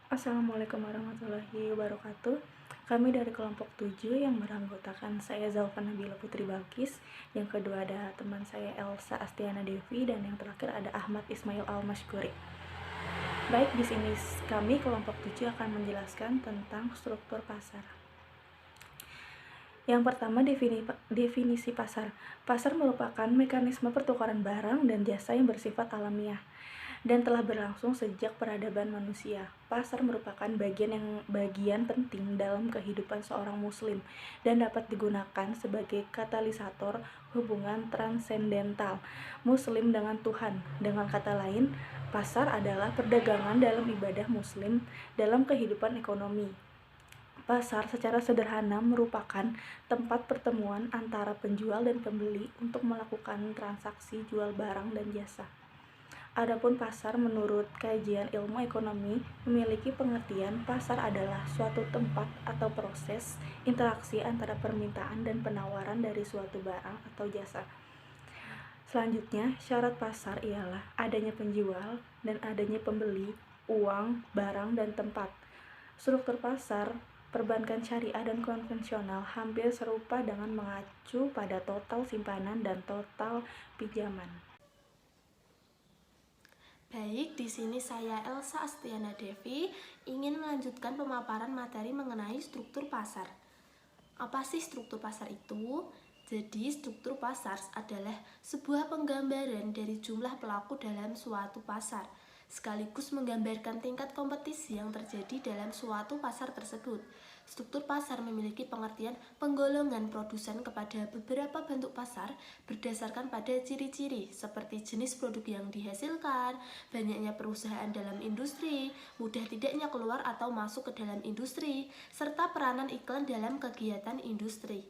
Assalamualaikum warahmatullahi wabarakatuh. Kami dari kelompok 7 yang beranggotakan saya Zalfa Nabila Putri Balkis, yang kedua ada teman saya Elsa Astiana Devi, dan yang terakhir ada Ahmad Ismail Al-Mashkuri. Baik, di sini kami kelompok 7 akan menjelaskan tentang struktur pasar. Yang pertama, definisi pasar. Pasar merupakan mekanisme pertukaran barang dan jasa yang bersifat alamiah dan telah berlangsung sejak peradaban manusia. Pasar merupakan bagian penting dalam kehidupan seorang muslim dan dapat digunakan sebagai katalisator hubungan transendental muslim dengan Tuhan. Dengan kata lain, pasar adalah perdagangan dalam ibadah muslim dalam kehidupan ekonomi. Pasar secara sederhana merupakan tempat pertemuan antara penjual dan pembeli untuk melakukan transaksi jual barang dan jasa. Adapun pasar menurut kajian ilmu ekonomi memiliki pengertian pasar adalah suatu tempat atau proses interaksi antara permintaan dan penawaran dari suatu barang atau jasa. Selanjutnya, syarat pasar ialah adanya penjual dan adanya pembeli, uang, barang, dan tempat. Struktur pasar perbankan syariah dan konvensional hampir serupa dengan mengacu pada total simpanan dan total pinjaman. Baik, di sini saya Elsa Astiana Devi ingin melanjutkan pemaparan materi mengenai struktur pasar. Apa sih struktur pasar itu? Jadi, struktur pasar adalah sebuah penggambaran dari jumlah pelaku dalam suatu pasar, sekaligus menggambarkan tingkat kompetisi yang terjadi dalam suatu pasar tersebut. Struktur pasar memiliki pengertian penggolongan produsen kepada beberapa bentuk pasar berdasarkan pada ciri-ciri seperti jenis produk yang dihasilkan, banyaknya perusahaan dalam industri, mudah tidaknya keluar atau masuk ke dalam industri, serta peranan iklan dalam kegiatan industri.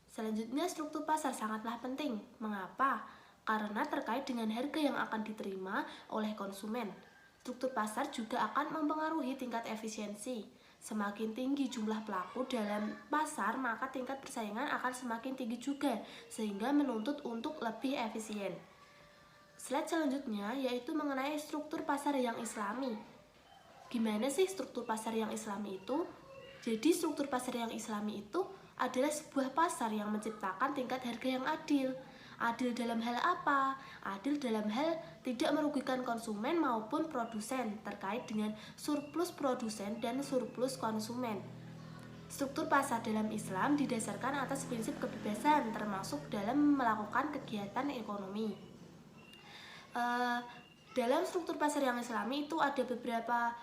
Selanjutnya, struktur pasar sangatlah penting. Mengapa? Karena terkait dengan harga yang akan diterima oleh konsumen. Struktur pasar juga akan mempengaruhi tingkat efisiensi. Semakin tinggi jumlah pelaku dalam pasar, maka tingkat persaingan akan semakin tinggi juga, sehingga menuntut untuk lebih efisien. Slide selanjutnya yaitu mengenai struktur pasar yang islami. Gimana sih struktur pasar yang islami itu? Jadi struktur pasar yang islami itu adalah sebuah pasar yang menciptakan tingkat harga yang adil. Adil dalam hal apa? Adil dalam hal tidak merugikan konsumen maupun produsen terkait dengan surplus produsen dan surplus konsumen. Struktur pasar dalam Islam didasarkan atas prinsip kebebasan termasuk dalam melakukan kegiatan ekonomi. Dalam struktur pasar yang islami itu ada beberapa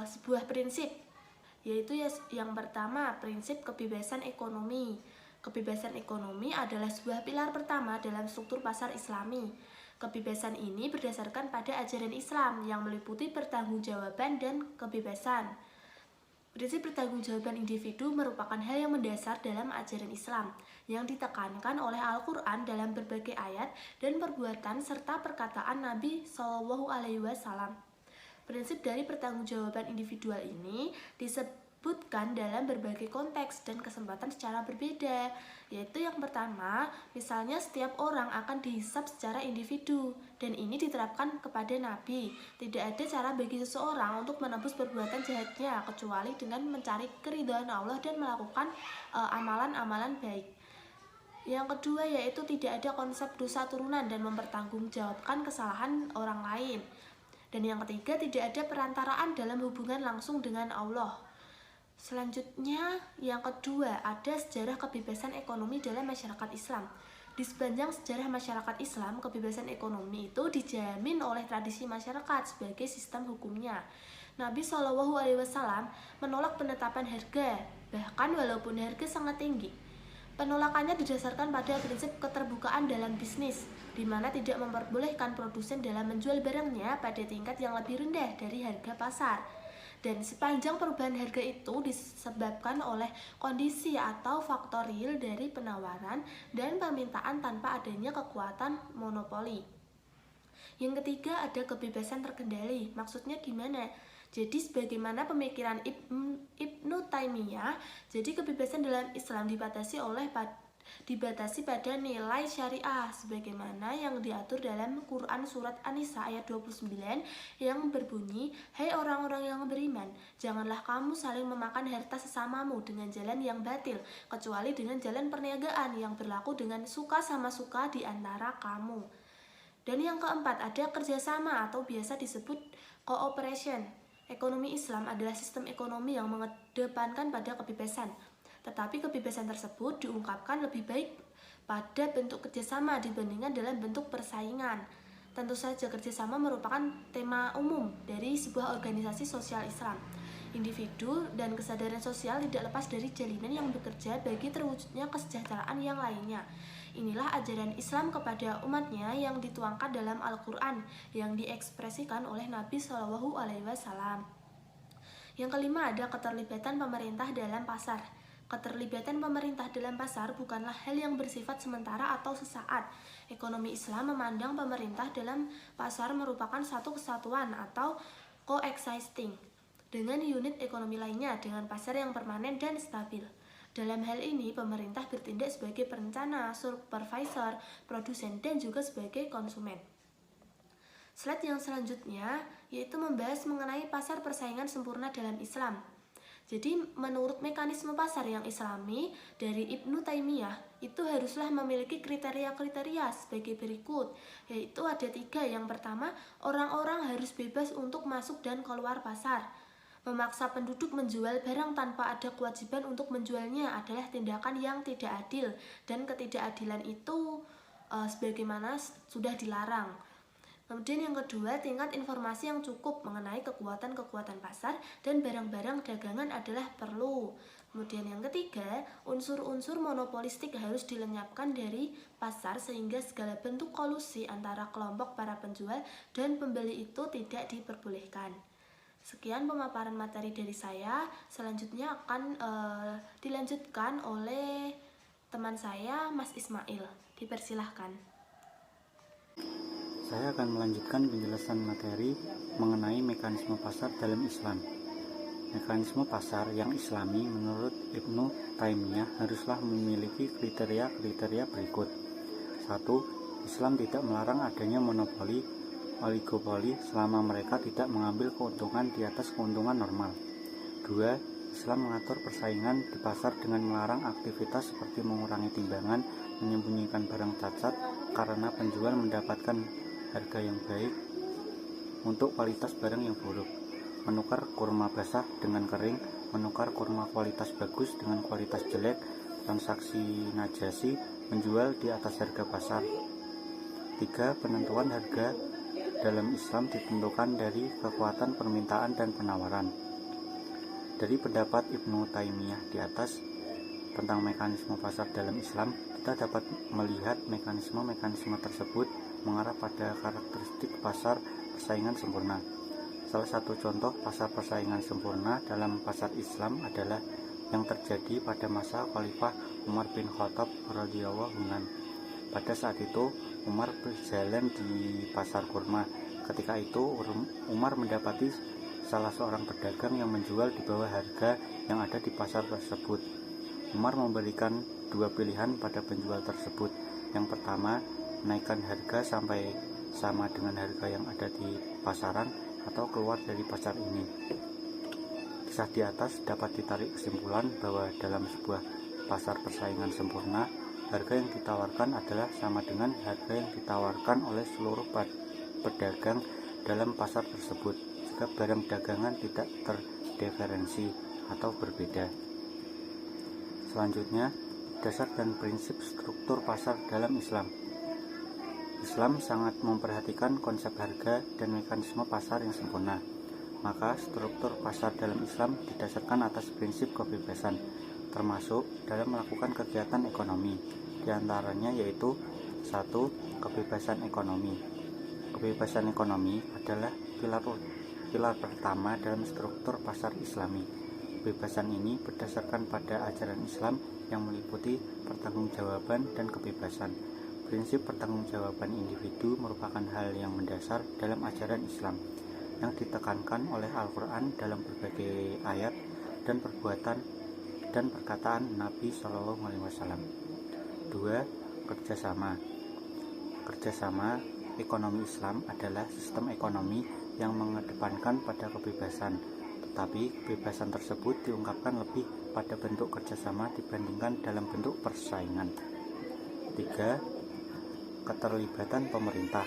sebuah prinsip, yaitu yang pertama prinsip kebebasan ekonomi. Kebebasan ekonomi adalah sebuah pilar pertama dalam struktur pasar islami. Kebebasan ini berdasarkan pada ajaran Islam yang meliputi pertanggungjawaban dan kebebasan. Prinsip pertanggungjawaban individu merupakan hal yang mendasar dalam ajaran Islam yang ditekankan oleh Al-Quran dalam berbagai ayat dan perbuatan serta perkataan Nabi SAW. Prinsip dari pertanggungjawaban individual ini disebutkan dalam berbagai konteks dan kesempatan secara berbeda, yaitu yang pertama, misalnya setiap orang akan dihisab secara individu, dan ini diterapkan kepada Nabi. Tidak ada cara bagi seseorang untuk menebus perbuatan jahatnya, kecuali dengan mencari keridhaan Allah dan melakukan amalan-amalan baik. Yang kedua yaitu tidak ada konsep dosa turunan dan mempertanggungjawabkan kesalahan orang lain. Dan yang ketiga, tidak ada perantaraan dalam hubungan langsung dengan Allah. Selanjutnya, yang kedua, ada sejarah kebebasan ekonomi dalam masyarakat Islam. Di sepanjang sejarah masyarakat Islam, kebebasan ekonomi itu dijamin oleh tradisi masyarakat sebagai sistem hukumnya. Nabi SAW menolak penetapan harga, bahkan walaupun harga sangat tinggi. Penolakannya didasarkan pada prinsip keterbukaan dalam bisnis, di mana tidak memperbolehkan produsen dalam menjual barangnya pada tingkat yang lebih rendah dari harga pasar. Dan sepanjang perubahan harga itu disebabkan oleh kondisi atau faktor real dari penawaran dan permintaan tanpa adanya kekuatan monopoli. Yang ketiga ada kebebasan terkendali. Maksudnya gimana? Jadi sebagaimana pemikiran Ibnu Taimiyah, jadi kebebasan dalam Islam dibatasi oleh dibatasi pada nilai syariah sebagaimana yang diatur dalam Quran surat An-Nisa ayat 29 yang berbunyi, "Hai orang-orang yang beriman, janganlah kamu saling memakan harta sesamamu dengan jalan yang batil, kecuali dengan jalan perniagaan yang berlaku dengan suka sama suka di antara kamu." Dan yang keempat, ada kerjasama atau biasa disebut cooperation. Ekonomi Islam adalah sistem ekonomi yang mengedepankan pada kebebasan. Tetapi kebebasan tersebut diungkapkan lebih baik pada bentuk kerjasama dibandingkan dalam bentuk persaingan. Tentu saja kerjasama merupakan tema umum dari sebuah organisasi sosial Islam. Individu dan kesadaran sosial tidak lepas dari jalinan yang bekerja bagi terwujudnya kesejahteraan yang lainnya. Inilah ajaran Islam kepada umatnya yang dituangkan dalam Al-Quran yang diekspresikan oleh Nabi SAW. Yang kelima, ada keterlibatan pemerintah dalam pasar. Keterlibatan pemerintah dalam pasar bukanlah hal yang bersifat sementara atau sesaat. Ekonomi Islam memandang pemerintah dalam pasar merupakan satu kesatuan atau coexisting dengan unit ekonomi lainnya dengan pasar yang permanen dan stabil. Dalam hal ini, pemerintah bertindak sebagai perencana, supervisor, produsen, dan juga sebagai konsumen. Slide yang selanjutnya yaitu membahas mengenai pasar persaingan sempurna dalam Islam. Jadi menurut mekanisme pasar yang islami dari Ibnu Taimiyah itu haruslah memiliki kriteria-kriteria sebagai berikut, yaitu ada 3. Yang pertama, orang-orang harus bebas untuk masuk dan keluar pasar. Memaksa penduduk menjual barang tanpa ada kewajiban untuk menjualnya adalah tindakan yang tidak adil, dan ketidakadilan itu sebagaimana sudah dilarang. Kemudian yang kedua, tingkat informasi yang cukup mengenai kekuatan-kekuatan pasar dan barang-barang dagangan adalah perlu. Kemudian yang ketiga, unsur-unsur monopolistik harus dilenyapkan dari pasar sehingga segala bentuk kolusi antara kelompok para penjual dan pembeli itu tidak diperbolehkan. Sekian pemaparan materi dari saya. Selanjutnya akan dilanjutkan oleh teman saya, Mas Ismail. Dipersilahkan. Saya akan melanjutkan penjelasan materi mengenai mekanisme pasar dalam Islam. Mekanisme pasar yang islami menurut Ibnu Taimiyah haruslah memiliki kriteria-kriteria berikut. 1. Islam tidak melarang adanya monopoli, oligopoli selama mereka tidak mengambil keuntungan di atas keuntungan normal. 2. Islam mengatur persaingan di pasar dengan melarang aktivitas seperti mengurangi timbangan, menyembunyikan barang cacat karena penjual mendapatkan harga yang baik untuk kualitas barang yang buruk, menukar kurma basah dengan kering, menukar kurma kualitas bagus dengan kualitas jelek, transaksi najasi, menjual di atas harga pasar. 3. Penentuan harga dalam Islam ditentukan dari kekuatan permintaan dan penawaran. Dari pendapat Ibnu Taimiyah di atas tentang mekanisme pasar dalam Islam, kita dapat melihat mekanisme-mekanisme tersebut mengarah pada karakteristik pasar persaingan sempurna. Salah satu contoh pasar persaingan sempurna dalam pasar Islam adalah yang terjadi pada masa Khalifah Umar bin Khattab radhiyallahu anhu. Pada saat itu, Umar berjalan di pasar kurma. Ketika itu, Umar mendapati salah seorang pedagang yang menjual di bawah harga yang ada di pasar tersebut. Umar memberikan 2 pilihan pada penjual tersebut. Yang pertama, menaikkan harga sampai sama dengan harga yang ada di pasaran atau keluar dari pasar ini. Kisah di atas dapat ditarik kesimpulan bahwa dalam sebuah pasar persaingan sempurna, harga yang ditawarkan adalah sama dengan harga yang ditawarkan oleh seluruh pedagang dalam pasar tersebut, jika barang dagangan tidak terdiferensi atau berbeda. Selanjutnya, dasar dan prinsip struktur pasar dalam Islam. Islam sangat memperhatikan konsep harga dan mekanisme pasar yang sempurna. Maka struktur pasar dalam Islam didasarkan atas prinsip kebebasan, termasuk dalam melakukan kegiatan ekonomi. Di antaranya yaitu 1. Kebebasan ekonomi. Kebebasan ekonomi adalah pilar pertama dalam struktur pasar Islami. Kebebasan ini berdasarkan pada ajaran Islam yang meliputi pertanggungjawaban dan kebebasan. Prinsip pertanggungjawaban individu merupakan hal yang mendasar dalam ajaran Islam yang ditekankan oleh Al-Quran dalam berbagai ayat dan perbuatan dan perkataan Nabi SAW. Kedua, kerjasama. Kerjasama ekonomi Islam adalah sistem ekonomi yang mengedepankan pada kebebasan, tetapi kebebasan tersebut diungkapkan lebih pada bentuk kerjasama dibandingkan dalam bentuk persaingan. 3. Keterlibatan pemerintah.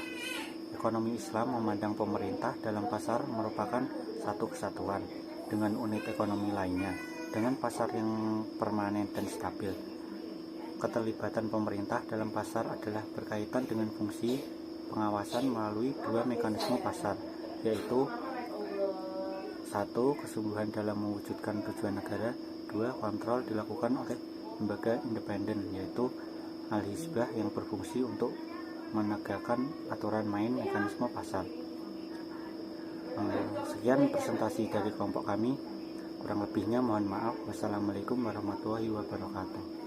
Ekonomi Islam memandang pemerintah dalam pasar merupakan satu kesatuan dengan unit ekonomi lainnya, dengan pasar yang permanen dan stabil. Keterlibatan pemerintah dalam pasar adalah berkaitan dengan fungsi pengawasan melalui dua mekanisme pasar, yaitu 1. Kesungguhan dalam mewujudkan tujuan negara. 2. Kontrol dilakukan oleh lembaga independen, yaitu Al-Hizbah yang berfungsi untuk menegakkan aturan main mekanisme pasar. Sekian presentasi dari kelompok kami. Kurang lebihnya mohon maaf. Wassalamualaikum warahmatullahi wabarakatuh.